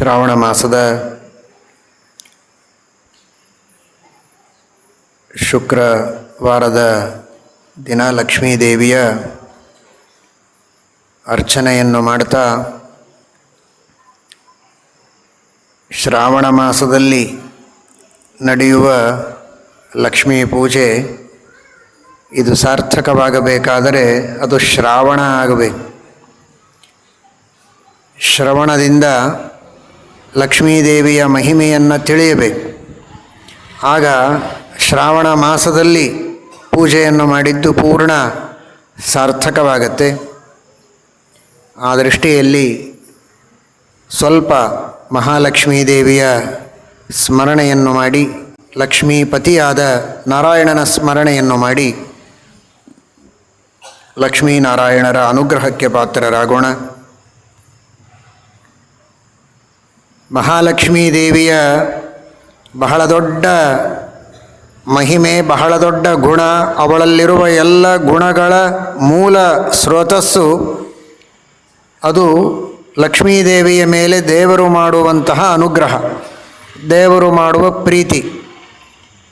ಶ್ರಾವಣ ಮಾಸದ ಶುಕ್ರವಾರದ ದಿನ ಲಕ್ಷ್ಮೀದೇವಿಯ ಅರ್ಚನೆಯನ್ನು ಮಾಡ್ತಾ ಶ್ರಾವಣ ಮಾಸದಲ್ಲಿ ನಡೆಯುವ ಲಕ್ಷ್ಮೀ ಪೂಜೆ ಇದು ಸಾರ್ಥಕವಾಗಬೇಕಾದರೆ ಅದು ಶ್ರಾವಣ ಆಗಬೇಕು. ಶ್ರವಣದಿಂದ ಲಕ್ಷ್ಮೀದೇವಿಯ ಮಹಿಮೆಯನ್ನು ತಿಳಿಯಬೇಕು. ಆಗ ಶ್ರಾವಣ ಮಾಸದಲ್ಲಿ ಪೂಜೆಯನ್ನು ಮಾಡಿದ್ದು ಪೂರ್ಣ ಸಾರ್ಥಕವಾಗತ್ತೆ. ಆ ದೃಷ್ಟಿಯಲ್ಲಿ ಸ್ವಲ್ಪ ಮಹಾಲಕ್ಷ್ಮೀದೇವಿಯ ಸ್ಮರಣೆಯನ್ನು ಮಾಡಿ, ಲಕ್ಷ್ಮೀಪತಿಯಾದ ನಾರಾಯಣನ ಸ್ಮರಣೆಯನ್ನು ಮಾಡಿ ಲಕ್ಷ್ಮೀನಾರಾಯಣರ ಅನುಗ್ರಹಕ್ಕೆ ಪಾತ್ರರಾಗೋಣ. ಮಹಾಲಕ್ಷ್ಮೀದೇವಿಯ ಬಹಳ ದೊಡ್ಡ ಮಹಿಮೆ, ಬಹಳ ದೊಡ್ಡ ಗುಣ, ಅವಳಲ್ಲಿರುವ ಎಲ್ಲ ಗುಣಗಳ ಮೂಲ ಸ್ರೋತಸ್ಸು ಅದು ಲಕ್ಷ್ಮೀದೇವಿಯ ಮೇಲೆ ದೇವರು ಮಾಡುವಂತಹ ಅನುಗ್ರಹ, ದೇವರು ಮಾಡುವ ಪ್ರೀತಿ.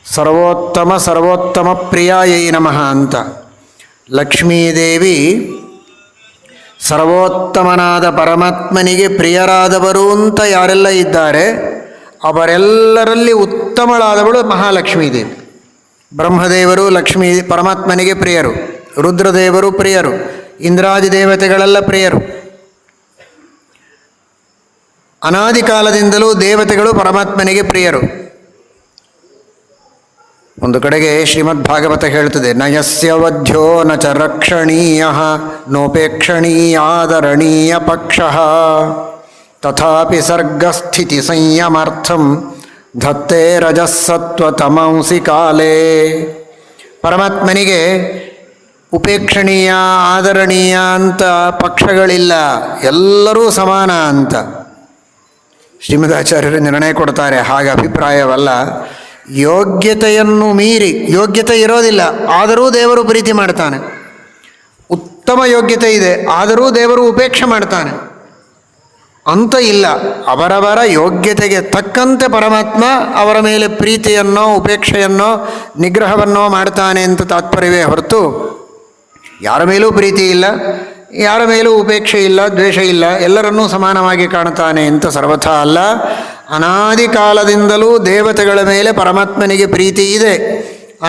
ಸರ್ವೋತ್ತಮ ಪ್ರಿಯಾಯೈ ನಮಃ ಅಂತ ಲಕ್ಷ್ಮೀದೇವಿ ಸರ್ವೋತ್ತಮನಾದ ಪರಮಾತ್ಮನಿಗೆ ಪ್ರಿಯರಾದವರು ಅಂತ ಯಾರೆಲ್ಲ ಇದ್ದಾರೆ ಅವರೆಲ್ಲರಲ್ಲಿ ಉತ್ತಮಳಾದವಳು ಮಹಾಲಕ್ಷ್ಮೀದೇವಿ. ಬ್ರಹ್ಮದೇವರು ಪರಮಾತ್ಮನಿಗೆ ಪ್ರಿಯರು, ರುದ್ರದೇವರು ಪ್ರಿಯರು, ಇಂದ್ರಾದಿ ದೇವತೆಗಳೆಲ್ಲ ಪ್ರಿಯರು. ಅನಾದಿ ಕಾಲದಿಂದಲೂ ದೇವತೆಗಳು ಪರಮಾತ್ಮನಿಗೆ ಪ್ರಿಯರು. ಒಂದು ಕಡೆಗೆ ಶ್ರೀಮದ್ ಭಾಗವತ ಹೇಳ್ತದೆ, ನಯಸ್ಯ ವಧ್ಯ ನ ಚ ರಕ್ಷಣೀಯ ನೋಪೇಕ್ಷಣೀಯಾದರಣೀಯ ಪಕ್ಷ ತಥಾಪಿ ಸರ್ಗಸ್ಥಿತಿ ಸಂಯಮಾರ್ಥಂ ಧತ್ತೇ ರಜಸ್ಸತ್ವತಮಂಸಿ ಕಾಲೇ. ಪರಮಾತ್ಮನಿಗೆ ಉಪೇಕ್ಷಣೀಯ ಆದರಣೀಯ ಅಂತ ಪಕ್ಷಗಳಿಲ್ಲ, ಎಲ್ಲರೂ ಸಮಾನ ಅಂತ ಶ್ರೀಮದಾಚಾರ್ಯರು ನಿರ್ಣಯ ಕೊಡ್ತಾರೆ. ಹಾಗೆ ಅಭಿಪ್ರಾಯವಲ್ಲ. ಯೋಗ್ಯತೆಯನ್ನು ಮೀರಿ, ಯೋಗ್ಯತೆ ಇರೋದಿಲ್ಲ ಆದರೂ ದೇವರು ಪ್ರೀತಿ ಮಾಡ್ತಾನೆ. ಉತ್ತಮ ಯೋಗ್ಯತೆ ಇದೆ ಆದರೂ ದೇವರು ಉಪೇಕ್ಷೆ ಮಾಡ್ತಾನೆ ಅಂತ ಇಲ್ಲ. ಅವರವರ ಯೋಗ್ಯತೆಗೆ ತಕ್ಕಂತೆ ಪರಮಾತ್ಮ ಅವರ ಮೇಲೆ ಪ್ರೀತಿಯನ್ನೋ ಉಪೇಕ್ಷೆಯನ್ನೋ ನಿಗ್ರಹವನ್ನೋ ಮಾಡ್ತಾನೆ ಅಂತ ತಾತ್ಪರ್ಯವೇ ಹೊರತು ಯಾರ ಮೇಲೂ ಪ್ರೀತಿ ಇಲ್ಲ, ಯಾರ ಮೇಲೂ ಉಪೇಕ್ಷೆ ಇಲ್ಲ, ದ್ವೇಷ ಇಲ್ಲ, ಎಲ್ಲರನ್ನೂ ಸಮಾನವಾಗಿ ಕಾಣ್ತಾನೆ ಅಂತ ಸರ್ವಥಾ ಅಲ್ಲ. ಅನಾದಿ ಕಾಲದಿಂದಲೂ ದೇವತೆಗಳ ಮೇಲೆ ಪರಮಾತ್ಮನಿಗೆ ಪ್ರೀತಿ ಇದೆ.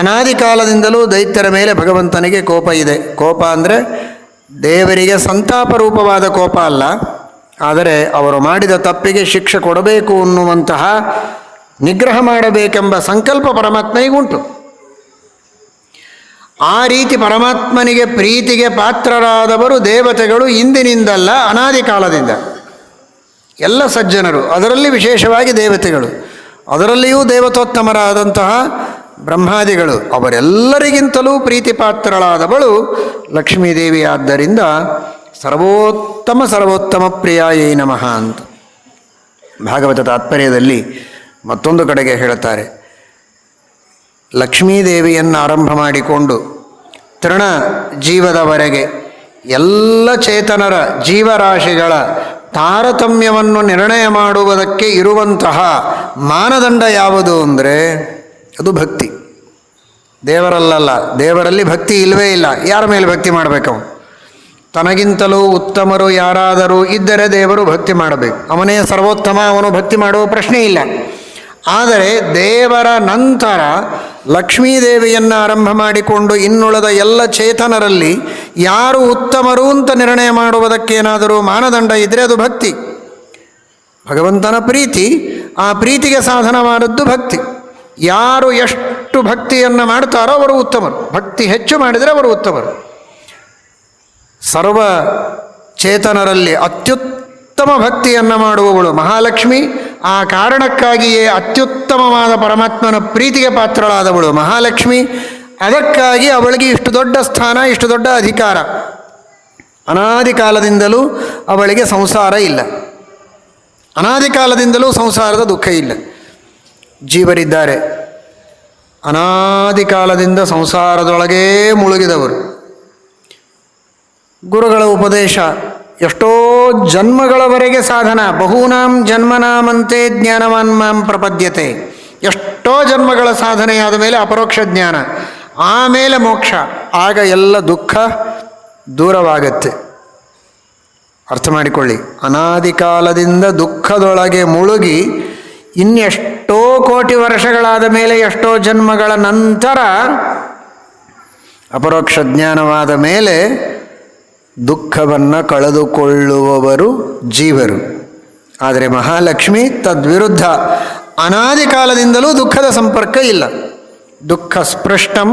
ಅನಾದಿ ಕಾಲದಿಂದಲೂ ದೈತ್ಯರ ಮೇಲೆ ಭಗವಂತನಿಗೆ ಕೋಪ ಇದೆ. ಕೋಪ ಅಂದರೆ ದೇವರಿಗೆ ಸಂತಾಪ ರೂಪವಾದ ಕೋಪ ಅಲ್ಲ, ಆದರೆ ಅವರು ಮಾಡಿದ ತಪ್ಪಿಗೆ ಶಿಕ್ಷೆ ಕೊಡಬೇಕು ಅನ್ನುವಂತಹ, ನಿಗ್ರಹ ಮಾಡಬೇಕೆಂಬ ಸಂಕಲ್ಪ ಪರಮಾತ್ಮನಿಗುಂಟು. ಆ ರೀತಿ ಪರಮಾತ್ಮನಿಗೆ ಪ್ರೀತಿಗೆ ಪಾತ್ರರಾದವರು ದೇವತೆಗಳು ಇಂದಿನಿಂದಲ್ಲ, ಅನಾದಿ ಕಾಲದಿಂದ. ಎಲ್ಲ ಸಜ್ಜನರು, ಅದರಲ್ಲಿ ವಿಶೇಷವಾಗಿ ದೇವತೆಗಳು, ಅದರಲ್ಲಿಯೂ ದೇವತೋತ್ತಮರಾದಂತಹ ಬ್ರಹ್ಮಾದಿಗಳು, ಅವರೆಲ್ಲರಿಗಿಂತಲೂ ಪ್ರೀತಿ ಪಾತ್ರಳಾದವಳು ಲಕ್ಷ್ಮೀದೇವಿ. ಆದ್ದರಿಂದ ಸರ್ವೋತ್ತಮ ಪ್ರಿಯಾಯೈ ನಮಃ ಅಂತ ಭಾಗವತ ತಾತ್ಪರ್ಯದಲ್ಲಿ ಮತ್ತೊಂದು ಕಡೆಗೆ ಹೇಳುತ್ತಾರೆ. ಲಕ್ಷ್ಮೀದೇವಿಯನ್ನು ಆರಂಭ ಮಾಡಿಕೊಂಡು ತೃಣ ಜೀವದವರೆಗೆ ಎಲ್ಲ ಚೇತನರ ಜೀವರಾಶಿಗಳ ತಾರತಮ್ಯವನ್ನು ನಿರ್ಣಯ ಮಾಡುವುದಕ್ಕೆ ಇರುವಂತಹ ಮಾನದಂಡ ಯಾವುದು ಅಂದರೆ ಅದು ಭಕ್ತಿ. ದೇವರಲ್ಲ, ದೇವರಲ್ಲಿ ಭಕ್ತಿ ಇಲ್ಲವೇ ಇಲ್ಲ. ಯಾರ ಮೇಲೆ ಭಕ್ತಿ ಮಾಡಬೇಕು? ತನಗಿಂತಲೂ ಉತ್ತಮರು ಯಾರಾದರೂ ಇದ್ದರೆ ದೇವರು ಭಕ್ತಿ ಮಾಡಬೇಕು. ಅವನೇ ಸರ್ವೋತ್ತಮ, ಅವನು ಭಕ್ತಿ ಮಾಡುವ ಪ್ರಶ್ನೆ ಇಲ್ಲ. ಆದರೆ ದೇವರ ನಂತರ ಲಕ್ಷ್ಮೀದೇವಿಯನ್ನು ಆರಂಭ ಮಾಡಿಕೊಂಡು ಇನ್ನುಳಿದ ಎಲ್ಲ ಚೇತನರಲ್ಲಿ ಯಾರು ಉತ್ತಮರು ಅಂತ ನಿರ್ಣಯ ಮಾಡುವುದಕ್ಕೇನಾದರೂ ಮಾನದಂಡ ಇದ್ದರೆ ಅದು ಭಕ್ತಿ. ಭಗವಂತನ ಪ್ರೀತಿ, ಆ ಪ್ರೀತಿಗೆ ಸಾಧನವಾದದ್ದು ಭಕ್ತಿ. ಯಾರು ಎಷ್ಟು ಭಕ್ತಿಯನ್ನು ಮಾಡ್ತಾರೋ ಅವರು ಉತ್ತಮರು, ಭಕ್ತಿ ಹೆಚ್ಚು ಮಾಡಿದರೆ ಅವರು ಉತ್ತಮರು. ಸರ್ವ ಚೇತನರಲ್ಲಿ ಅತ್ಯುತ್ತಮ ಭಕ್ತಿಯನ್ನು ಮಾಡುವವಳು ಮಹಾಲಕ್ಷ್ಮಿ. ಆ ಕಾರಣಕ್ಕಾಗಿಯೇ ಅತ್ಯುತ್ತಮವಾದ ಪರಮಾತ್ಮನ ಪ್ರೀತಿಗೆ ಪಾತ್ರಳಾದವಳು ಮಹಾಲಕ್ಷ್ಮಿ. ಅದಕ್ಕಾಗಿ ಅವಳಿಗೆ ಇಷ್ಟು ದೊಡ್ಡ ಸ್ಥಾನ, ಇಷ್ಟು ದೊಡ್ಡ ಅಧಿಕಾರ. ಅನಾದಿ ಕಾಲದಿಂದಲೂ ಅವಳಿಗೆ ಸಂಸಾರ ಇಲ್ಲ, ಅನಾದಿ ಕಾಲದಿಂದಲೂ ಸಂಸಾರದ ದುಃಖ ಇಲ್ಲ. ಜೀವರಿದ್ದಾರೆ, ಅನಾದಿ ಕಾಲದಿಂದ ಸಂಸಾರದೊಳಗೇ ಮುಳುಗಿದವರು. ಗುರುಗಳ ಉಪದೇಶ ಎಷ್ಟೋ ಜನ್ಮಗಳವರೆಗೆ ಸಾಧನ. ಬಹೂನಾಂ ಜನ್ಮನಾಮಂತೆ ಜ್ಞಾನವಾನ್ ಮಾಂ ಪ್ರಪದ್ಯತೆ. ಎಷ್ಟೋ ಜನ್ಮಗಳ ಸಾಧನೆಯಾದ ಮೇಲೆ ಅಪರೋಕ್ಷ ಜ್ಞಾನ, ಆಮೇಲೆ ಮೋಕ್ಷ. ಆಗ ಎಲ್ಲ ದುಃಖ ದೂರವಾಗತ್ತೆ. ಅರ್ಥ ಮಾಡಿಕೊಳ್ಳಿ, ಅನಾದಿ ಕಾಲದಿಂದ ದುಃಖದೊಳಗೆ ಮುಳುಗಿ ಇನ್ನೆಷ್ಟೋ ಕೋಟಿ ವರ್ಷಗಳಾದ ಮೇಲೆ, ಎಷ್ಟೋ ಜನ್ಮಗಳ ನಂತರ ಅಪರೋಕ್ಷ ಜ್ಞಾನವಾದ ಮೇಲೆ ದುಃಖವನ್ನು ಕಳೆದುಕೊಳ್ಳುವವರು ಜೀವರು. ಆದರೆ ಮಹಾಲಕ್ಷ್ಮಿ ತದ್ವಿರುದ್ಧ, ಅನಾದಿ ಕಾಲದಿಂದಲೂ ದುಃಖದ ಸಂಪರ್ಕ ಇಲ್ಲ. ದುಃಖ ಸ್ಪೃಷ್ಟಂ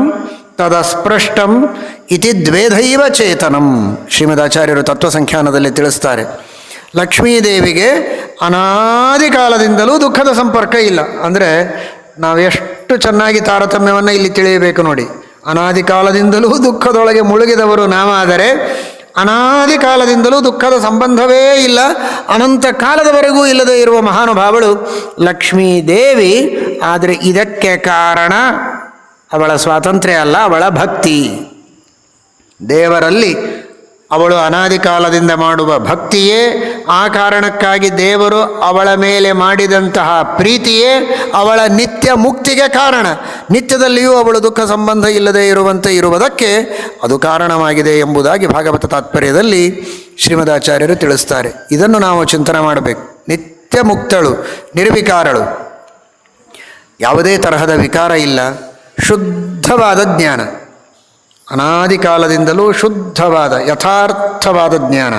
ತದಸ್ಪೃಷ್ಟಂ ಇತಿ ದ್ವೇಧೈವ ಚೇತನಂ. ಶ್ರೀಮದಾಚಾರ್ಯರು ತತ್ವಸಂಖ್ಯಾನದಲ್ಲಿ ತಿಳಿಸ್ತಾರೆ, ಲಕ್ಷ್ಮೀದೇವಿಗೆ ಅನಾದಿ ಕಾಲದಿಂದಲೂ ದುಃಖದ ಸಂಪರ್ಕ ಇಲ್ಲ. ಅಂದರೆ ನಾವೆಷ್ಟು ಚೆನ್ನಾಗಿ ತಾರತಮ್ಯವನ್ನು ಇಲ್ಲಿ ತಿಳಿಯಬೇಕು ನೋಡಿ. ಅನಾದಿ ಕಾಲದಿಂದಲೂ ದುಃಖದೊಳಗೆ ಮುಳುಗಿದವರು ನಾವಾದರೆ, ಅನಾದಿ ಕಾಲದಿಂದಲೂ ದುಃಖದ ಸಂಬಂಧವೇ ಇಲ್ಲ, ಅನಂತ ಕಾಲದವರೆಗೂ ಇಲ್ಲದೆ ಇರುವ ಮಹಾನುಭಾವಳು ಲಕ್ಷ್ಮೀದೇವಿ. ಆದರೆ ಇದಕ್ಕೆ ಕಾರಣ ಅವಳ ಸ್ವಾತಂತ್ರ್ಯ ಅಲ್ಲ, ಅವಳ ಭಕ್ತಿ. ದೇವರಲ್ಲಿ ಅವಳು ಅನಾದಿ ಕಾಲದಿಂದ ಮಾಡುವ ಭಕ್ತಿಯೇ, ಆ ಕಾರಣಕ್ಕಾಗಿ ದೇವರು ಅವಳ ಮೇಲೆ ಮಾಡಿದಂತಹ ಪ್ರೀತಿಯೇ ಅವಳ ನಿತ್ಯ ಮುಕ್ತಿಗೆ ಕಾರಣ. ನಿತ್ಯದಲ್ಲಿಯೂ ಅವಳು ದುಃಖ ಸಂಬಂಧ ಇಲ್ಲದೆ ಇರುವಂತೆ ಇರುವುದಕ್ಕೆ ಅದು ಕಾರಣವಾಗಿದೆ ಎಂಬುದಾಗಿ ಭಾಗವತ ತಾತ್ಪರ್ಯದಲ್ಲಿ ಶ್ರೀಮದಾಚಾರ್ಯರು ತಿಳಿಸ್ತಾರೆ. ಇದನ್ನು ನಾವು ಚಿಂತನೆ ಮಾಡಬೇಕು. ನಿತ್ಯ ಮುಕ್ತಳು, ನಿರ್ವಿಕಾರಳು, ಯಾವುದೇ ತರಹದ ವಿಕಾರ ಇಲ್ಲ, ಶುದ್ಧವಾದ ಜ್ಞಾನ, ಅನಾದಿ ಕಾಲದಿಂದಲೂ ಶುದ್ಧವಾದ ಯಥಾರ್ಥವಾದ ಜ್ಞಾನ.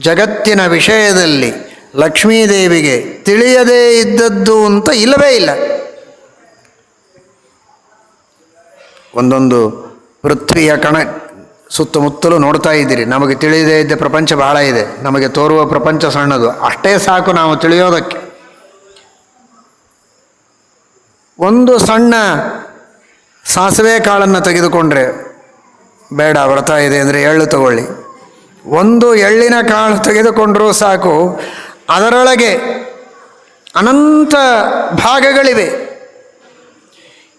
ಜಗತ್ತಿನ ವಿಷಯದಲ್ಲಿ ಲಕ್ಷ್ಮೀದೇವಿಗೆ ತಿಳಿಯದೇ ಇದ್ದದ್ದು ಅಂತ ಇಲ್ಲವೇ ಇಲ್ಲ. ಒಂದೊಂದು ಪೃಥ್ವಿಯ ಸುತ್ತಮುತ್ತಲೂ ನೋಡ್ತಾ ಇದ್ದೀರಿ. ನಮಗೆ ತಿಳಿಯದೇ ಇದ್ದ ಪ್ರಪಂಚ ಬಹಳ ಇದೆ. ನಮಗೆ ತೋರುವ ಪ್ರಪಂಚ ಸಣ್ಣದು, ಅಷ್ಟೇ ಸಾಕು ನಾವು ತಿಳಿಯೋದಕ್ಕೆ. ಒಂದು ಸಣ್ಣ ಸಾಸಿವೆ ಕಾಳನ್ನು ತೆಗೆದುಕೊಂಡ್ರೆ, ಬೇಡ ವ್ರತ ಇದೆ ಅಂದರೆ ಎಳ್ಳು ತಗೊಳ್ಳಿ, ಒಂದು ಎಳ್ಳಿನ ಕಾಳು ತೆಗೆದುಕೊಂಡರೂ ಸಾಕು, ಅದರೊಳಗೆ ಅನಂತ ಭಾಗಗಳಿವೆ.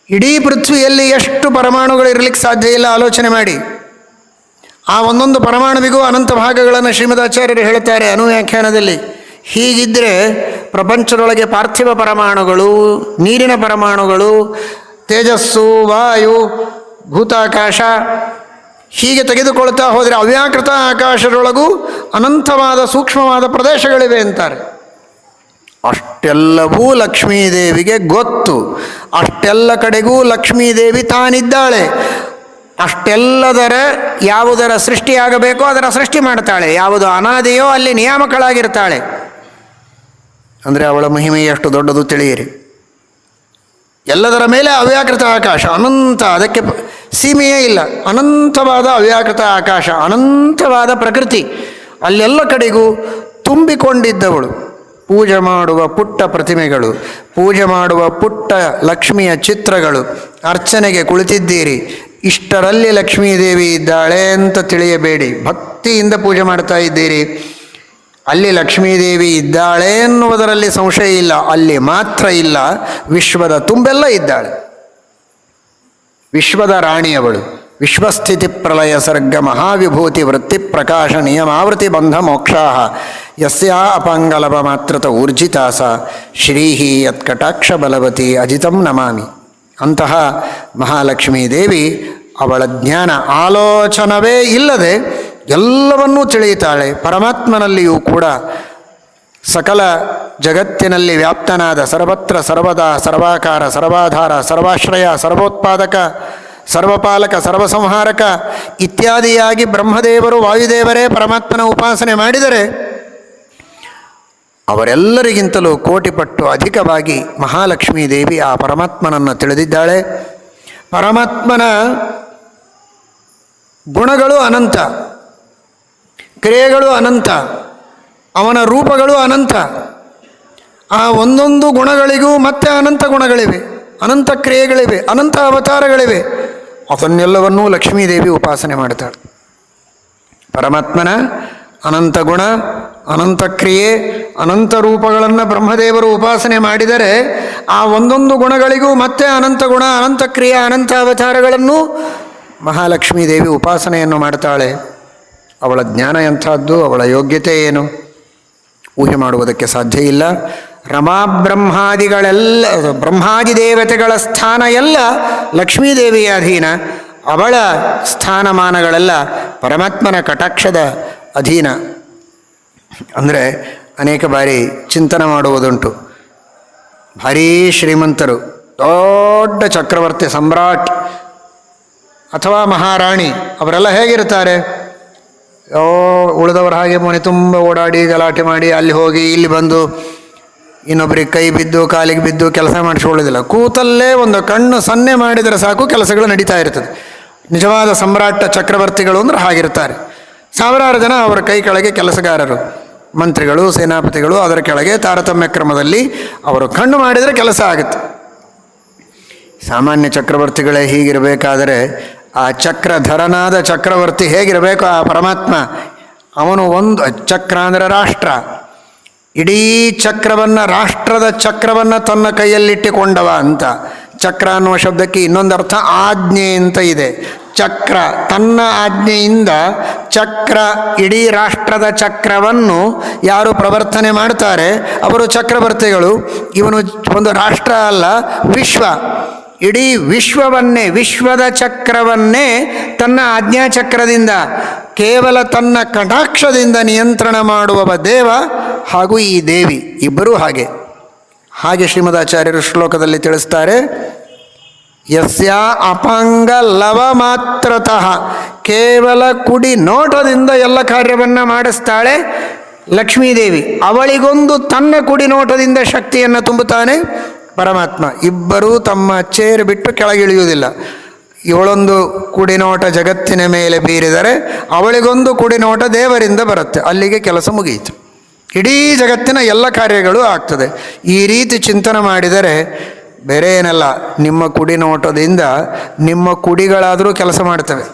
ಇಡೀ ಪೃಥ್ವಿಯಲ್ಲಿ ಎಷ್ಟು ಪರಮಾಣುಗಳಿರಲಿಕ್ಕೆ ಸಾಧ್ಯ ಇಲ್ಲ, ಆಲೋಚನೆ ಮಾಡಿ. ಆ ಒಂದೊಂದು ಪರಮಾಣುವಿಗೂ ಅನಂತ ಭಾಗಗಳನ್ನು ಶ್ರೀಮದಾಚಾರ್ಯರು ಹೇಳುತ್ತಾರೆ ಅನುವ್ಯಾಖ್ಯಾನದಲ್ಲಿ. ಹೀಗಿದ್ದರೆ ಪ್ರಪಂಚದೊಳಗೆ ಪಾರ್ಥಿವ ಪರಮಾಣುಗಳು, ನೀರಿನ ಪರಮಾಣುಗಳು, ತೇಜಸ್ಸು, ವಾಯು, ಭೂತಾಕಾಶ, ಹೀಗೆ ತೆಗೆದುಕೊಳ್ತಾ ಹೋದರೆ ಅವ್ಯಾಕೃತ ಆಕಾಶದೊಳಗೂ ಅನಂತವಾದ ಸೂಕ್ಷ್ಮವಾದ ಪ್ರದೇಶಗಳಿವೆ ಅಂತಾರೆ. ಅಷ್ಟೆಲ್ಲವೂ ಲಕ್ಷ್ಮೀದೇವಿಗೆ ಗೊತ್ತು. ಅಷ್ಟೆಲ್ಲ ಕಡೆಗೂ ಲಕ್ಷ್ಮೀದೇವಿ ತಾನಿದ್ದಾಳೆ. ಅಷ್ಟೆಲ್ಲದರ ಯಾವುದರ ಸೃಷ್ಟಿಯಾಗಬೇಕೋ ಅದರ ಸೃಷ್ಟಿ ಮಾಡ್ತಾಳೆ. ಯಾವುದು ಅನಾದಿಯೋ ಅಲ್ಲಿ ನಿಯಾಮಕಳಾಗಿರ್ತಾಳೆ. ಅಂದರೆ ಅವಳ ಮಹಿಮೆ ಎಷ್ಟು ದೊಡ್ಡದು ತಿಳಿಯಿರಿ. ಎಲ್ಲದರ ಮೇಲೆ ಅವ್ಯಾಕೃತ ಆಕಾಶ, ಅನಂತ, ಅದಕ್ಕೆ ಸೀಮೆಯೇ ಇಲ್ಲ. ಅನಂತವಾದ ಅವ್ಯಾಕೃತ ಆಕಾಶ, ಅನಂತವಾದ ಪ್ರಕೃತಿ, ಅಲ್ಲೆಲ್ಲ ಕಡೆಗೂ ತುಂಬಿಕೊಂಡಿದ್ದವಳು. ಪೂಜೆ ಮಾಡುವ ಪುಟ್ಟ ಪ್ರತಿಮೆಗಳು, ಪೂಜೆ ಮಾಡುವ ಪುಟ್ಟ ಲಕ್ಷ್ಮಿಯ ಚಿತ್ರಗಳು, ಅರ್ಚನೆಗೆ ಕುಳಿತಿದ್ದೀರಿ, ಇಷ್ಟರಲ್ಲಿ ಲಕ್ಷ್ಮೀದೇವಿ ಇದ್ದಾಳೆ ಅಂತ ತಿಳಿಯಬೇಡಿ. ಭಕ್ತಿಯಿಂದ ಪೂಜೆ ಮಾಡ್ತಾ ಇದ್ದೀರಿ, ಅಲ್ಲಿ ಲಕ್ಷ್ಮೀದೇವಿ ಇದ್ದಾಳೆ ಎನ್ನುವುದರಲ್ಲಿ ಸಂಶಯ ಇಲ್ಲ. ಅಲ್ಲಿ ಮಾತ್ರ ಇಲ್ಲ, ವಿಶ್ವದ ತುಂಬೆಲ್ಲ ಇದ್ದಾಳೆ. ವಿಶ್ವದ ರಾಣಿಯವಳು. ವಿಶ್ವಸ್ಥಿತಿ ಪ್ರಳಯ ಸರ್ಗ ಮಹಾವಿಭೂತಿ ವೃತ್ತಿ ಪ್ರಕಾಶ ನಿಯಮಾವೃತಿ ಬಂಧ ಮೋಕ್ಷಾ ಯಸ್ಯಾ ಅಪಾಂಗಲಭ ಮಾತ್ರತ ಊರ್ಜಿತಾಸ ಶ್ರೀಹಿ ಯತ್ಕಟಾಕ್ಷ ಬಲವತಿ ಅಜಿತಂ ನಮಾಮಿ. ಅಂತಹ ಮಹಾಲಕ್ಷ್ಮೀದೇವಿ ಅವಳ ಜ್ಞಾನ ಆಲೋಚನವೇ ಇಲ್ಲದೆ ಎಲ್ಲವನ್ನೂ ತಿಳಿಯುತ್ತಾಳೆ. ಪರಮಾತ್ಮನಲ್ಲಿಯೂ ಕೂಡ ಸಕಲ ಜಗತ್ತಿನಲ್ಲಿ ವ್ಯಾಪ್ತನಾದ ಸರ್ವತ್ರ ಸರ್ವದಾ ಸರ್ವಾಕಾರ ಸರ್ವಾಧಾರ ಸರ್ವಾಶ್ರಯ ಸರ್ವೋತ್ಪಾದಕ ಸರ್ವಪಾಲಕ ಸರ್ವಸಂಹಾರಕ ಇತ್ಯಾದಿಯಾಗಿ ಬ್ರಹ್ಮದೇವರು ವಾಯುದೇವರೇ ಪರಮಾತ್ಮನ ಉಪಾಸನೆ ಮಾಡಿದರೆ ಅವರೆಲ್ಲರಿಗಿಂತಲೂ ಕೋಟಿಪಟ್ಟು ಅಧಿಕವಾಗಿ ಮಹಾಲಕ್ಷ್ಮೀದೇವಿ ಆ ಪರಮಾತ್ಮನನ್ನು ತಿಳಿದಿದ್ದಾಳೆ. ಪರಮಾತ್ಮನ ಗುಣಗಳು ಅನಂತ, ಕ್ರಿಯೆಗಳು ಅನಂತ, ಅವನ ರೂಪಗಳು ಅನಂತ. ಆ ಒಂದೊಂದು ಗುಣಗಳಿಗೂ ಮತ್ತೆ ಅನಂತ ಗುಣಗಳಿವೆ, ಅನಂತ ಕ್ರಿಯೆಗಳಿವೆ, ಅನಂತ ಅವತಾರಗಳಿವೆ. ಅದನ್ನೆಲ್ಲವನ್ನೂ ಲಕ್ಷ್ಮೀದೇವಿ ಉಪಾಸನೆ ಮಾಡ್ತಾಳೆ. ಪರಮಾತ್ಮನ ಅನಂತ ಗುಣ, ಅನಂತ ಕ್ರಿಯೆ, ಅನಂತ ರೂಪಗಳನ್ನು ಬ್ರಹ್ಮದೇವರು ಉಪಾಸನೆ ಮಾಡಿದರೆ ಆ ಒಂದೊಂದು ಗುಣಗಳಿಗೂ ಮತ್ತೆ ಅನಂತ ಗುಣ, ಅನಂತ ಕ್ರಿಯೆ, ಅನಂತ ಅವತಾರಗಳನ್ನು ಮಹಾಲಕ್ಷ್ಮೀದೇವಿ ಉಪಾಸನೆಯನ್ನು ಮಾಡ್ತಾಳೆ. ಅವಳ ಜ್ಞಾನ ಎಂಥದ್ದು, ಅವಳ ಯೋಗ್ಯತೆ ಏನು ಊಹೆ ಮಾಡುವುದಕ್ಕೆ ಸಾಧ್ಯ ಇಲ್ಲ. ರಮಾಬ್ರಹ್ಮಾದಿಗಳೆಲ್ಲ, ಬ್ರಹ್ಮಾದಿ ದೇವತೆಗಳ ಸ್ಥಾನ ಎಲ್ಲ ಲಕ್ಷ್ಮೀದೇವಿಯ ಅಧೀನ. ಅವಳ ಸ್ಥಾನಮಾನಗಳೆಲ್ಲ ಪರಮಾತ್ಮನ ಕಟಾಕ್ಷದ ಅಧೀನ. ಅಂದರೆ ಅನೇಕ ಬಾರಿ ಚಿಂತನೆ ಮಾಡುವುದುಂಟು. ಭಾರೀ ಶ್ರೀಮಂತರು, ದೊಡ್ಡ ಚಕ್ರವರ್ತಿ, ಸಮ್ರಾಟ್ ಅಥವಾ ಮಹಾರಾಣಿ, ಅವರೆಲ್ಲ ಹೇಗಿರ್ತಾರೆ? ಉಳಿದವರು ಹಾಗೆ ಮನೆ ತುಂಬ ಓಡಾಡಿ ಗಲಾಟೆ ಮಾಡಿ ಅಲ್ಲಿ ಹೋಗಿ ಇಲ್ಲಿ ಬಂದು ಇನ್ನೊಬ್ಬರಿಗೆ ಕೈ ಬಿದ್ದು ಕಾಲಿಗೆ ಬಿದ್ದು ಕೆಲಸ ಮಾಡಿಸ್ಕೊಳ್ಳೋದಿಲ್ಲ. ಕೂತಲ್ಲೇ ಒಂದು ಕಣ್ಣು ಸನ್ನೆ ಮಾಡಿದರೆ ಸಾಕು ಕೆಲಸಗಳು ನಡೀತಾ ಇರ್ತದೆ. ನಿಜವಾದ ಸಮ್ರಾಟ ಚಕ್ರವರ್ತಿಗಳು ಅಂದ್ರೆ ಹಾಗಿರ್ತಾರೆ. ಸಾವಿರಾರು ಜನ ಅವರ ಕೈ ಕೆಳಗೆ ಕೆಲಸಗಾರರು, ಮಂತ್ರಿಗಳು, ಸೇನಾಪತಿಗಳು, ಅದರ ಕೆಳಗೆ ತಾರತಮ್ಯ ಕ್ರಮದಲ್ಲಿ ಅವರು ಕಣ್ಣು ಮಾಡಿದರೆ ಕೆಲಸ ಆಗುತ್ತೆ. ಸಾಮಾನ್ಯ ಚಕ್ರವರ್ತಿಗಳೇ ಹೀಗಿರಬೇಕಾದರೆ ಆ ಚಕ್ರಧರನಾದ ಚಕ್ರವರ್ತಿ ಹೇಗಿರಬೇಕು? ಆ ಪರಮಾತ್ಮ ಅವನು ಒಂದು ಚಕ್ರ ಅಂದರೆ ರಾಷ್ಟ್ರ, ಇಡೀ ಚಕ್ರವನ್ನು, ರಾಷ್ಟ್ರದ ಚಕ್ರವನ್ನು ತನ್ನ ಕೈಯಲ್ಲಿಟ್ಟುಕೊಂಡವ ಅಂತ. ಚಕ್ರ ಅನ್ನುವ ಶಬ್ದಕ್ಕೆ ಇನ್ನೊಂದು ಅರ್ಥ ಆಜ್ಞೆ ಅಂತ ಇದೆ. ಚಕ್ರ, ತನ್ನ ಆಜ್ಞೆಯಿಂದ ಚಕ್ರ, ಇಡೀ ರಾಷ್ಟ್ರದ ಚಕ್ರವನ್ನು ಯಾರು ಪ್ರವರ್ತನೆ ಮಾಡ್ತಾರೆ ಅವರು ಚಕ್ರವರ್ತಿಗಳು. ಇವನು ಒಂದು ರಾಷ್ಟ್ರ ಅಲ್ಲ, ವಿಶ್ವ, ಇಡೀ ವಿಶ್ವವನ್ನೇ, ವಿಶ್ವದ ಚಕ್ರವನ್ನೇ ತನ್ನ ಆಜ್ಞಾಚಕ್ರದಿಂದ, ಕೇವಲ ತನ್ನ ಕಟಾಕ್ಷದಿಂದ ನಿಯಂತ್ರಣ ಮಾಡುವವ ದೇವ ಹಾಗೂ ಈ ದೇವಿ ಇಬ್ಬರೂ ಹಾಗೆ. ಹಾಗೆ ಶ್ರೀಮದಾಚಾರ್ಯರು ಶ್ಲೋಕದಲ್ಲಿ ತಿಳಿಸ್ತಾರೆ, ಯಸ್ಯ ಅಪಾಂಗ ಲವ ಮಾತ್ರತಃ, ಕೇವಲ ಕುಡಿ ನೋಟದಿಂದ ಎಲ್ಲ ಕಾರ್ಯವನ್ನು ಮಾಡಿಸ್ತಾಳೆ ಲಕ್ಷ್ಮೀದೇವಿ. ಅವಳಿಗೊಂದು ತನ್ನ ಕುಡಿ ನೋಟದಿಂದ ಶಕ್ತಿಯನ್ನು ತುಂಬುತ್ತಾನೆ ಪರಮಾತ್ಮ. ಇಬ್ಬರೂ ತಮ್ಮ ಚೇರು ಬಿಟ್ಟು ಕೆಳಗಿಳಿಯುವುದಿಲ್ಲ. ಇವಳೊಂದು ಕುಡಿನೋಟ ಜಗತ್ತಿನ ಮೇಲೆ ಬೀರಿದರೆ ಅವಳಿಗೊಂದು ಕುಡಿನೋಟ ದೇವರಿಂದ ಬರುತ್ತೆ. ಅಲ್ಲಿಗೆ ಕೆಲಸ ಮುಗಿಯಿತು, ಇಡೀ ಜಗತ್ತಿನ ಎಲ್ಲ ಕಾರ್ಯಗಳು ಆಗ್ತದೆ. ಈ ರೀತಿ ಚಿಂತನೆ ಮಾಡಿದರೆ ಬೇರೆ ಏನಲ್ಲ, ನಿಮ್ಮ ಕುಡಿನೋಟದಿಂದ ನಿಮ್ಮ ಕುಡಿಗಳಾದರೂ ಕೆಲಸ ಮಾಡ್ತವೆ,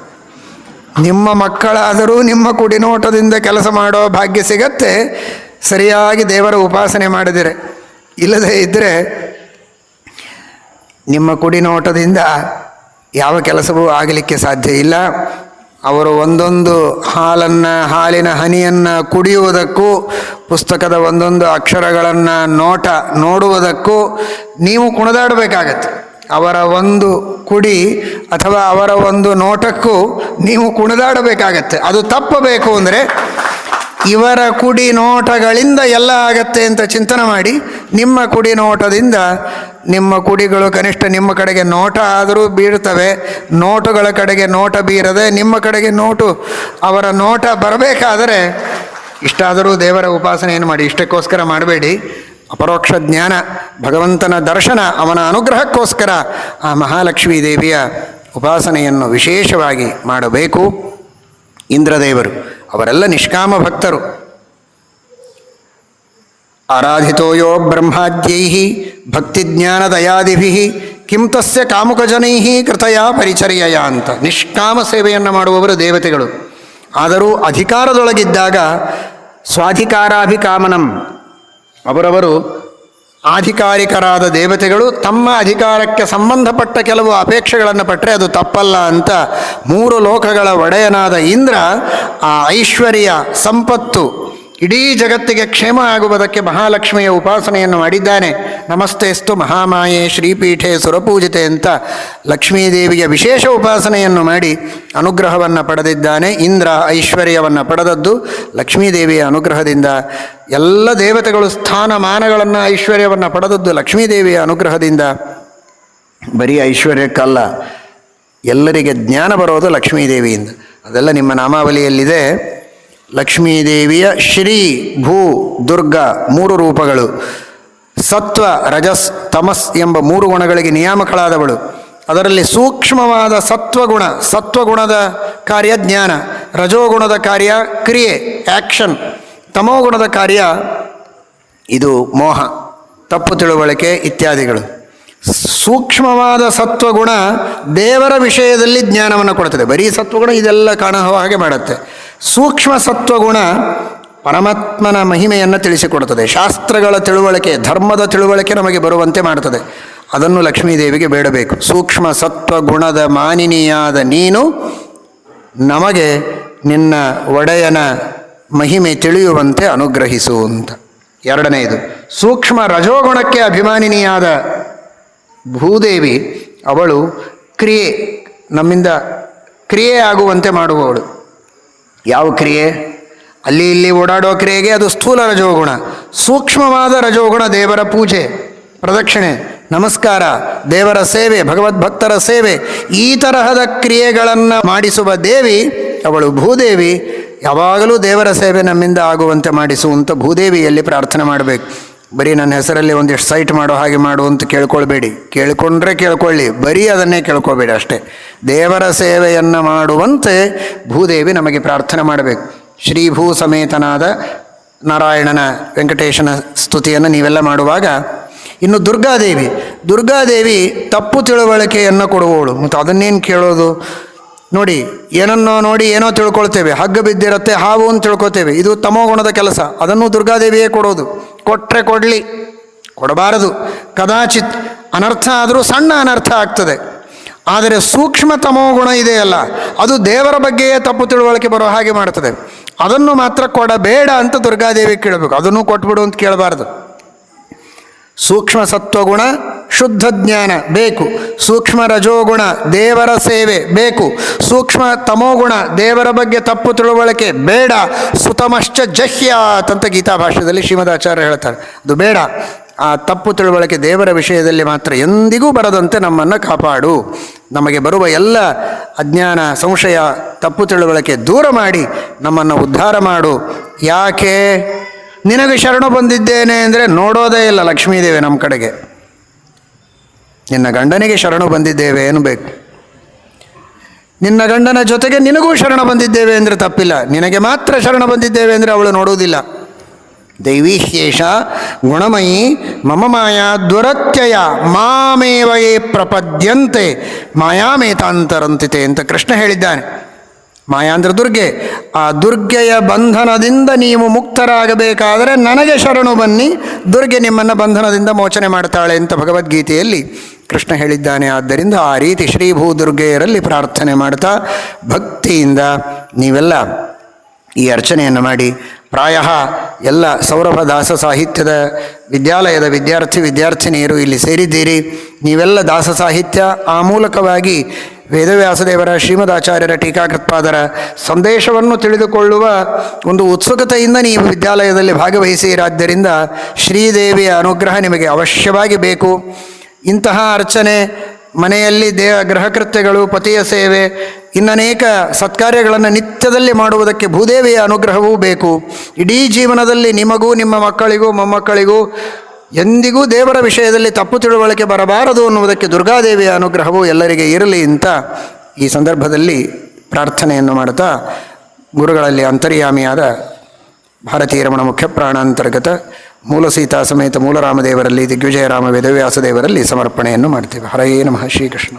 ನಿಮ್ಮ ಮಕ್ಕಳಾದರೂ ನಿಮ್ಮ ಕುಡಿನೋಟದಿಂದ ಕೆಲಸ ಮಾಡೋ ಭಾಗ್ಯ ಸಿಗತ್ತೆ, ಸರಿಯಾಗಿ ದೇವರ ಉಪಾಸನೆ ಮಾಡಿದರೆ. ಇಲ್ಲದೇ ಇದ್ದರೆ ನಿಮ್ಮ ಕುಡಿನೋಟದಿಂದ ಯಾವ ಕೆಲಸವೂ ಆಗಲಿಕ್ಕೆ ಸಾಧ್ಯ ಇಲ್ಲ. ಅವರು ಒಂದೊಂದು ಹಾಲಿನ ಹನಿಯನ್ನು ಕುಡಿಯುವುದಕ್ಕೂ, ಪುಸ್ತಕದ ಒಂದೊಂದು ಅಕ್ಷರಗಳನ್ನು ನೋಡುವುದಕ್ಕೂ ನೀವು ಕುಣಿದಾಡಬೇಕಾಗತ್ತೆ. ಅವರ ಒಂದು ಕುಡಿ ಅಥವಾ ಅವರ ಒಂದು ನೋಟಕ್ಕೂ ನೀವು ಕುಣಿದಾಡಬೇಕಾಗತ್ತೆ. ಅದು ತಪ್ಪಬೇಕು ಅಂದರೆ ಇವರ ಕುಡಿ ನೋಟಗಳಿಂದ ಎಲ್ಲ ಆಗತ್ತೆ ಅಂತ ಚಿಂತನೆ ಮಾಡಿ, ನಿಮ್ಮ ಕುಡಿ ನೋಟದಿಂದ ನಿಮ್ಮ ಕುಡಿಗಳು ಕನಿಷ್ಠ ನಿಮ್ಮ ಕಡೆಗೆ ನೋಟ ಆದರೂ ಬೀಳ್ತವೆ. ನೋಟುಗಳ ಕಡೆಗೆ ನೋಟ ಬೀರದೆ ನಿಮ್ಮ ಕಡೆಗೆ ನೋಟು, ಅವರ ನೋಟ ಬರಬೇಕಾದರೆ ಇಷ್ಟಾದರೂ ದೇವರ ಉಪಾಸನೆಯನ್ನು ಮಾಡಿ. ಇಷ್ಟಕ್ಕೋಸ್ಕರ ಮಾಡಬೇಡಿ. ಅಪರೋಕ್ಷ ಜ್ಞಾನ, ಭಗವಂತನ ದರ್ಶನ, ಅವನ ಅನುಗ್ರಹಕ್ಕೋಸ್ಕರ ಆ ಮಹಾಲಕ್ಷ್ಮೀ ದೇವಿಯ ಉಪಾಸನೆಯನ್ನು ವಿಶೇಷವಾಗಿ ಮಾಡಬೇಕು. ಇಂದ್ರದೇವರು ಅವರೆಲ್ಲ ನಿಷ್ಕಾಮ ಭಕ್ತರು. ಆರಾಧಿತೋಯೋ ಬ್ರಹ್ಮಾದ್ಯೈ ಭಕ್ತಿಜ್ಞಾನ ದಯಾದಿಭಿ ಕಿಂ ತಸ್ಯ ಕಾಮುಕಜನೈ ಕೃತಯ ಪರಿಚರ್ಯಯ ಅಂತ. ನಿಷ್ಕಾಮ ಸೇವೆಯನ್ನು ಮಾಡುವವರು ದೇವತೆಗಳು. ಆದರೂ ಅಧಿಕಾರದೊಳಗಿದ್ದಾಗ ಸ್ವಾಧಿಕಾರಾಭಿಕಾಮನಂ, ಅವರವರು ಆಧಿಕಾರಿಕರಾದ ದೇವತೆಗಳು ತಮ್ಮ ಅಧಿಕಾರಕ್ಕೆ ಸಂಬಂಧಪಟ್ಟ ಕೆಲವು ಅಪೇಕ್ಷೆಗಳನ್ನು ಪಟ್ಟರೆ ಅದು ತಪ್ಪಲ್ಲ ಅಂತ 3 ಲೋಕಗಳ ಒಡೆಯನಾದ ಇಂದ್ರ ಆ ಐಶ್ವರ್ಯ ಸಂಪತ್ತು ಇಡೀ ಜಗತ್ತಿಗೆ ಕ್ಷೇಮ ಆಗುವುದಕ್ಕೆ ಮಹಾಲಕ್ಷ್ಮಿಯ ಉಪಾಸನೆಯನ್ನು ಮಾಡಿದ್ದಾನೆ. ನಮಸ್ತೆಸ್ತು ಮಹಾಮಾಯೆ ಶ್ರೀಪೀಠೆ ಸುರಪೂಜಿತೆ ಅಂತ ಲಕ್ಷ್ಮೀದೇವಿಯ ವಿಶೇಷ ಉಪಾಸನೆಯನ್ನು ಮಾಡಿ ಅನುಗ್ರಹವನ್ನು ಪಡೆದಿದ್ದಾನೆ. ಇಂದ್ರ ಐಶ್ವರ್ಯವನ್ನು ಪಡೆದದ್ದು ಲಕ್ಷ್ಮೀದೇವಿಯ ಅನುಗ್ರಹದಿಂದ. ಎಲ್ಲ ದೇವತೆಗಳು ಸ್ಥಾನಮಾನಗಳನ್ನು, ಐಶ್ವರ್ಯವನ್ನು ಪಡೆದದ್ದು ಲಕ್ಷ್ಮೀದೇವಿಯ ಅನುಗ್ರಹದಿಂದ. ಬರೀ ಐಶ್ವರ್ಯಕ್ಕಲ್ಲ, ಎಲ್ಲರಿಗೆ ಜ್ಞಾನ ಬರೋದು ಲಕ್ಷ್ಮೀದೇವಿಯಿಂದ. ಅದೆಲ್ಲ ನಿಮ್ಮ ನಾಮಾವಲಿಯಲ್ಲಿದೆ. ಲಕ್ಷ್ಮೀದೇವಿಯ ಶ್ರೀ, ಭೂ, ದುರ್ಗ 3 ರೂಪಗಳು. ಸತ್ವ, ರಜಸ್, ತಮಸ್ ಎಂಬ 3 ಗುಣಗಳಿಗೆ ನಿಯಾಮಕಳಾದವಳು. ಅದರಲ್ಲಿ ಸೂಕ್ಷ್ಮವಾದ ಸತ್ವಗುಣ, ಸತ್ವಗುಣದ ಕಾರ್ಯ ಜ್ಞಾನ, ರಜೋಗುಣದ ಕಾರ್ಯ ಕ್ರಿಯೆ, ಆ್ಯಕ್ಷನ್, ತಮೋಗುಣದ ಕಾರ್ಯ ಇದು ಮೋಹ, ತಪ್ಪು ತಿಳುವಳಿಕೆ ಇತ್ಯಾದಿಗಳು. ಸೂಕ್ಷ್ಮವಾದ ಸತ್ವಗುಣ ದೇವರ ವಿಷಯದಲ್ಲಿ ಜ್ಞಾನವನ್ನು ಕೊಡುತ್ತದೆ. ಬರೀ ಸತ್ವಗುಣ ಇದೆಲ್ಲ ಕಾಣುವ ಹಾಗೆ ಮಾಡುತ್ತೆ. ಸೂಕ್ಷ್ಮ ಸತ್ವಗುಣ ಪರಮಾತ್ಮನ ಮಹಿಮೆಯನ್ನು ತಿಳಿಸಿಕೊಡುತ್ತದೆ. ಶಾಸ್ತ್ರಗಳ ತಿಳುವಳಿಕೆ, ಧರ್ಮದ ತಿಳುವಳಿಕೆ ನಮಗೆ ಬರುವಂತೆ ಮಾಡುತ್ತದೆ. ಅದನ್ನು ಲಕ್ಷ್ಮೀದೇವಿಗೆ ಬೇಡಬೇಕು. ಸೂಕ್ಷ್ಮ ಸತ್ವಗುಣದ ಮಾನಿನಿಯಾದ ನೀನು ನಮಗೆ ನಿನ್ನ ಒಡೆಯನ ಮಹಿಮೆ ತಿಳಿಯುವಂತೆ ಅನುಗ್ರಹಿಸು ಅಂತ. ಎರಡನೆಯದು, ಸೂಕ್ಷ್ಮ ರಜೋಗುಣಕ್ಕೆ ಅಭಿಮಾನಿನಿಯಾದ ಭೂದೇವಿ, ಅವಳು ಕ್ರಿಯೆ, ನಮ್ಮಿಂದ ಕ್ರಿಯೆ ಆಗುವಂತೆ ಮಾಡುವವಳು. ಯಾವ ಕ್ರಿಯೆ? ಅಲ್ಲಿ ಇಲ್ಲಿ ಓಡಾಡೋ ಕ್ರಿಯೆಗೆ ಅದು ಸ್ಥೂಲ ರಜೋಗುಣ. ಸೂಕ್ಷ್ಮವಾದ ರಜೋಗುಣ ದೇವರ ಪೂಜೆ, ಪ್ರದಕ್ಷಿಣೆ, ನಮಸ್ಕಾರ, ದೇವರ ಸೇವೆ, ಭಗವದ್ಭಕ್ತರ ಸೇವೆ, ಈ ತರಹದ ಕ್ರಿಯೆಗಳನ್ನು ಮಾಡಿಸುವ ದೇವಿ ಅವಳು ಭೂದೇವಿ. ಯಾವಾಗಲೂ ದೇವರ ಸೇವೆ ನಮ್ಮಿಂದ ಆಗುವಂತೆ ಮಾಡಿಸುವಂತ ಭೂದೇವಿಯಲ್ಲಿ ಪ್ರಾರ್ಥನೆ ಮಾಡಬೇಕು. ಬರೀ ನನ್ನ ಹೆಸರಲ್ಲಿ ಒಂದಿಷ್ಟು ಸೈಟ್ ಮಾಡೋ ಹಾಗೆ ಮಾಡು ಅಂತ ಕೇಳ್ಕೊಳ್ಬೇಡಿ. ಕೇಳ್ಕೊಂಡ್ರೆ ಕೇಳ್ಕೊಳ್ಳಿ, ಬರೀ ಅದನ್ನೇ ಕೇಳ್ಕೊಬೇಡಿ ಅಷ್ಟೇ. ದೇವರ ಸೇವೆಯನ್ನು ಮಾಡುವಂತೆ ಭೂದೇವಿ ನಮಗೆ ಪ್ರಾರ್ಥನೆ ಮಾಡಬೇಕು. ಶ್ರೀಭೂ ಸಮೇತನಾದ ನಾರಾಯಣನ ವೆಂಕಟೇಶನ ಸ್ತುತಿಯನ್ನು ನೀವೆಲ್ಲ ಮಾಡುವಾಗ, ಇನ್ನು ದುರ್ಗಾದೇವಿ ತಪ್ಪು ತಿಳುವಳಿಕೆಯನ್ನು ಕೊಡುವವಳು. ಮತ್ತು ಅದನ್ನೇನು ಕೇಳೋದು? ನೋಡಿ, ಏನನ್ನೋ ನೋಡಿ ಏನೋ ತಿಳ್ಕೊಳ್ತೇವೆ. ಹಗ್ಗ ಬಿದ್ದಿರುತ್ತೆ, ಹಾವು ಅಂತ ತಿಳ್ಕೊತೇವೆ. ಇದು ತಮೋಗುಣದ ಕೆಲಸ. ಅದನ್ನು ದುರ್ಗಾದೇವಿಯೇ ಕೊಡೋದು. ಕೊಟ್ಟರೆ ಕೊಡಲಿ, ಕೊಡಬಾರದು. ಕದಾಚಿತ್ ಅನರ್ಥ ಆದರೂ ಸಣ್ಣ ಅನರ್ಥ ಆಗ್ತದೆ. ಆದರೆ ಸೂಕ್ಷ್ಮ ತಮೋಗುಣ ಇದೆಯಲ್ಲ, ಅದು ದೇವರ ಬಗ್ಗೆಯೇ ತಪ್ಪು ತಿಳುವಳಿಕೆ ಬರೋ ಹಾಗೆ ಮಾಡ್ತದೆ. ಅದನ್ನು ಮಾತ್ರ ಕೊಡಬೇಡ ಅಂತ ದುರ್ಗಾದೇವಿ ಕೇಳಬೇಕು. ಅದನ್ನು ಕೊಟ್ಬಿಡು ಅಂತ ಕೇಳಬಾರ್ದು. ಸೂಕ್ಷ್ಮ ಸತ್ವಗುಣ, ಶುದ್ಧ ಜ್ಞಾನ ಬೇಕು. ಸೂಕ್ಷ್ಮ ರಜೋಗುಣ, ದೇವರ ಸೇವೆ ಬೇಕು. ಸೂಕ್ಷ್ಮ ತಮೋಗುಣ, ದೇವರ ಬಗ್ಗೆ ತಪ್ಪು ತಿಳುವಳಿಕೆ ಬೇಡ. ಸುತಮಶ್ಚ ಜಹ್ಯಾತ್ ಅಂತ ಗೀತಾ ಭಾಷ್ಯದಲ್ಲಿ ಶ್ರೀಮದಾಚಾರ್ಯ ಹೇಳ್ತಾರೆ. ಅದು ಬೇಡ. ಆ ತಪ್ಪು ತಿಳುವಳಿಕೆ ದೇವರ ವಿಷಯದಲ್ಲಿ ಮಾತ್ರ ಎಂದಿಗೂ ಬರದಂತೆ ನಮ್ಮನ್ನು ಕಾಪಾಡು. ನಮಗೆ ಬರುವ ಎಲ್ಲ ಅಜ್ಞಾನ, ಸಂಶಯ, ತಪ್ಪು ತಿಳುವಳಿಕೆ ದೂರ ಮಾಡಿ ನಮ್ಮನ್ನು ಉದ್ಧಾರ ಮಾಡು. ಯಾಕೆ? ನಿನಗೆ ಶರಣು ಬಂದಿದ್ದೇನೆ ಅಂದರೆ ನೋಡೋದೇ ಇಲ್ಲ ಲಕ್ಷ್ಮೀದೇವಿ ನಮ್ಮ ಕಡೆಗೆ. ನಿನ್ನ ಗಂಡನಿಗೆ ಶರಣು ಬಂದಿದ್ದೇವೆ ಎನ್ನಬೇಕು. ನಿನ್ನ ಗಂಡನ ಜೊತೆಗೆ ನಿನಗೂ ಶರಣ ಬಂದಿದ್ದೇವೆ ಅಂದರೆ ತಪ್ಪಿಲ್ಲ. ನಿನಗೆ ಮಾತ್ರ ಶರಣ ಬಂದಿದ್ದೇವೆ ಅಂದರೆ ಅವಳು ನೋಡುವುದಿಲ್ಲ. ದೈವೀಶೇಷ ಗುಣಮಯಿ ಮಮ ಮಾಯಾ ದುರತ್ಯಯ ಮಾಮೇವಯೇ ಪ್ರಪದ್ಯಂತೆ ಮಾಯಾಮೇತಾಂತರಂತಿತೆ ಅಂತ ಕೃಷ್ಣ ಹೇಳಿದ್ದಾನೆ. ಮಾಯಾ ಅಂದರೆ ದುರ್ಗೆ. ಆ ದುರ್ಗೆಯ ಬಂಧನದಿಂದ ನೀವು ಮುಕ್ತರಾಗಬೇಕಾದರೆ ನನಗೆ ಶರಣು ಬನ್ನಿ, ದುರ್ಗೆ ನಿಮ್ಮನ್ನು ಬಂಧನದಿಂದ ಮೋಚನೆ ಮಾಡ್ತಾಳೆ ಅಂತ ಭಗವದ್ಗೀತೆಯಲ್ಲಿ ಕೃಷ್ಣ ಹೇಳಿದ್ದಾನೆ. ಆದ್ದರಿಂದ ಆ ರೀತಿ ಶ್ರೀಭೂ ದುರ್ಗೆಯರಲ್ಲಿ ಪ್ರಾರ್ಥನೆ ಮಾಡ್ತಾ ಭಕ್ತಿಯಿಂದ ನೀವೆಲ್ಲ ಈ ಅರ್ಚನೆಯನ್ನು ಮಾಡಿ. ಪ್ರಾಯ ಎಲ್ಲ ಸೌರಭ ದಾಸ ಸಾಹಿತ್ಯದ ವಿದ್ಯಾಲಯದ ವಿದ್ಯಾರ್ಥಿನಿಯರು ಇಲ್ಲಿ ಸೇರಿದ್ದೀರಿ. ನೀವೆಲ್ಲ ದಾಸ ಸಾಹಿತ್ಯ, ಆ ಮೂಲಕವಾಗಿ ವೇದವ್ಯಾಸದೇವರ ಶ್ರೀಮದಾಚಾರ್ಯರ ಟೀಕಾಕೃತ್ಪಾದರ ಸಂದೇಶವನ್ನು ತಿಳಿದುಕೊಳ್ಳುವ ಒಂದು ಉತ್ಸುಕತೆಯಿಂದ ನೀವು ವಿದ್ಯಾಲಯದಲ್ಲಿ ಭಾಗವಹಿಸಿರಾದ್ದರಿಂದ ಶ್ರೀದೇವಿಯ ಅನುಗ್ರಹ ನಿಮಗೆ ಅವಶ್ಯವಾಗಿ ಬೇಕು. ಇಂತಹ ಅರ್ಚನೆ ಮನೆಯಲ್ಲಿ ಗೃಹಕೃತ್ಯಗಳು, ಪತಿಯ ಸೇವೆ, ಇನ್ನನೇಕ ಸತ್ಕಾರ್ಯಗಳನ್ನು ನಿತ್ಯದಲ್ಲಿ ಮಾಡುವುದಕ್ಕೆ ಭೂದೇವಿಯ ಅನುಗ್ರಹವೂ ಬೇಕು. ಇಡೀ ಜೀವನದಲ್ಲಿ ನಿಮಗೂ ನಿಮ್ಮ ಮಕ್ಕಳಿಗೂ ಮೊಮ್ಮಕ್ಕಳಿಗೂ ಎಂದಿಗೂ ದೇವರ ವಿಷಯದಲ್ಲಿ ತಪ್ಪು ತಿಳುವಳಿಕೆ ಬರಬಾರದು ಅನ್ನುವುದಕ್ಕೆ ದುರ್ಗಾದೇವಿಯ ಅನುಗ್ರಹವು ಎಲ್ಲರಿಗೆ ಇರಲಿ ಅಂತ ಈ ಸಂದರ್ಭದಲ್ಲಿ ಪ್ರಾರ್ಥನೆಯನ್ನು ಮಾಡುತ್ತಾ ಗುರುಗಳಲ್ಲಿ ಅಂತರ್ಯಾಮಿಯಾದ ಭಾರತೀಯ ರಮಣ ಮುಖ್ಯ ಪ್ರಾಣಾಂತರ್ಗತ ಮೂಲ ಸೀತಾ ಸಮೇತ ಮೂಲರಾಮದೇವರಲ್ಲಿ ದಿಗ್ವಿಜಯರಾಮ ವೇದವ್ಯಾಸದೇವರಲ್ಲಿ ಸಮರ್ಪಣೆಯನ್ನು ಮಾಡ್ತೇವೆ. ಹರಯೇ ನಮಃ ಶ್ರೀಕೃಷ್ಣ.